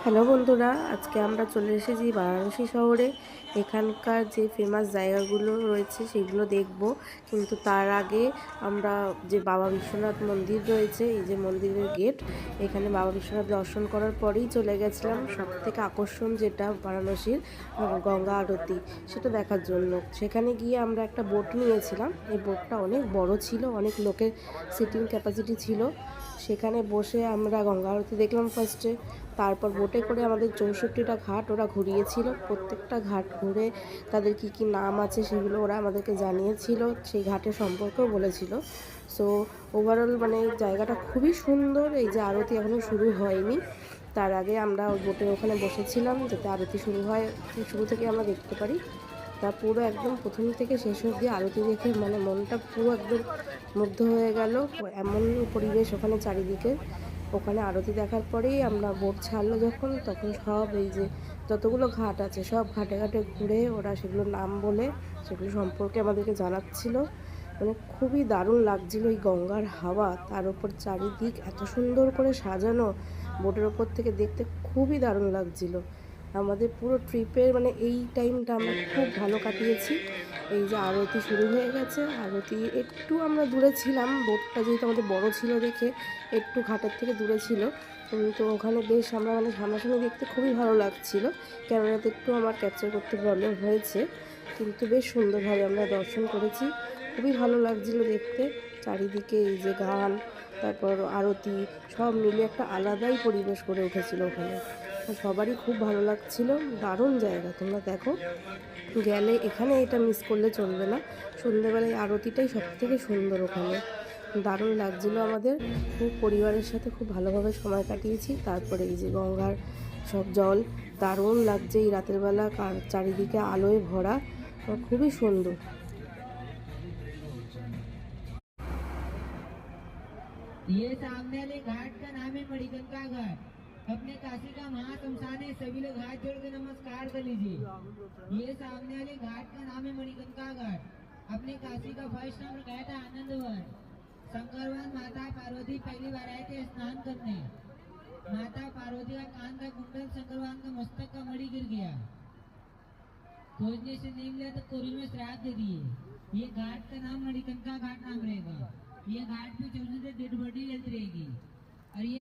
Hello বন্ধুরা, আজকে আমরা চলে এসেছি বারাণসী শহরে। এখানকার যে ফেমাস জায়গাগুলো রয়েছে সেগুলো দেখব, কিন্তু তার আগে আমরা যে বাবা বিশ্বনাথ মন্দির রয়েছে, এই যে মন্দিরের গেট, এখানে বাবা বিশ্বনাথ দর্শন করার পরেই চলে গেছিলাম সবথেকে আকর্ষণ যেটা বারাণসীর গঙ্গা আরতি, সেটা দেখার জন্য। সেখানে গিয়ে আমরা একটা বোট নিয়েছিলাম। এই বোটটা অনেক বড় ছিল, অনেক লোকের সিটিং ক্যাপাসিটি ছিল। সেখানে বসে আমরা গঙ্গা আরতি দেখলাম ফার্স্টে। তারপর বোটে করে আমাদের 64টা ঘাট ওরা ঘুরিয়েছিল। প্রত্যেকটা ঘাট ঘুরে তাদের কি কি নাম আছে সেগুলো ওরা আমাদেরকে জানিয়েছিল, সেই ঘাটের সম্পর্কেও বলেছিল। সো ওভারঅল মানে জায়গাটা খুবই সুন্দর। এই যে আরতি এখনও শুরু হয়নি, তার আগে আমরা ওই বোটের ওখানে বসেছিলাম যাতে আরতি শুরু হয়, শুরু থেকে আমরা দেখতে পারি। তা পুরো একদম প্রথম থেকে শেষ অবধি আরতি দেখে মানে মনটা পুরো একদম মুগ্ধ হয়ে গেল। এমন পরিবেশ ওখানে চারিদিকে। ওখানে আরতি দেখার পরেই আমরা বোট ছাড়লো যখন, তখন সব এই যে যতগুলো ঘাট আছে সব ঘাটে ঘাটে ঘুরে ওরা সেগুলোর নাম বলে সেগুলো সম্পর্কে আমাদেরকে জানাচ্ছিল। মানে খুবই দারুণ লাগছিল এই গঙ্গার হাওয়া, তার উপর চারিদিক এত সুন্দর করে সাজানো, বোটের ওপর থেকে দেখতে খুবই দারুণ লাগছিল। আমাদের পুরো ট্রিপের মানে এই টাইমটা আমরা খুব ভালো কাটিয়েছি। এই যে আরতি শুরু হয়ে গেছে, আরতি একটু আমরা দূরে ছিলাম, বোটটা যেহেতু আমাদের বড় ছিল দেখে একটু ঘাটের থেকে দূরে ছিল, কিন্তু ওখানে বেশ আমরা মানে সামনাসামনি দেখতে খুবই ভালো লাগছিল। ক্যামেরাতে একটু আমার ক্যাপচার করতে প্রবলেম হয়েছে, কিন্তু বেশ সুন্দরভাবে আমরা দর্শন করেছি। খুবই ভালো লাগছিল দেখতে। চারিদিকে এই যে গান, তারপর আরতি, সব মিলে একটা আলাদাই পরিবেশ গড়ে উঠেছিল ওখানে। সবারই খুব ভালো লাগছিল। দারুণ জায়গা, তোমরা দেখো গেলে এখানে এটা মিস করলে চলবে না। সন্ধ্যেবেলায় আরতিটাই সব থেকে সুন্দর ওখানে। দারুণ লাগছিল আমাদের, খুব পরিবারের সাথে খুব ভালোভাবে সময় কাটিয়েছি। তারপরে এই যে গঙ্গার সব জল, দারুণ লাগছে এই রাতের বেলা, চারিদিকে আলোয় ভরা, খুবই সুন্দর। ये सामने वाले घाट का नाम है मणिकंका घाट। अपने काशी का महाशमशान है, सभी लोग हाथ जोड़ के नमस्कार कर लीजिए। ये सामने वाले घाट का नाम है मणिकंका घाट। अपने काशी का फर्स्ट नाम रखाया था आनंदवन। शंकर भगवान माता पार्वती पहली बार आए थे स्नान करने। माता पार्वती का कान का कुंडल शंकर भगवान का मस्तक का मणि गिर गया। खोजने से नहीं मिला तो कोरी में श्राद्ध दे दिए। ये घाट का नाम मणिकंका घाट नाम रहेगा। ये घाट पे चलने से डेड बॉडी जलती रहेगी। और ये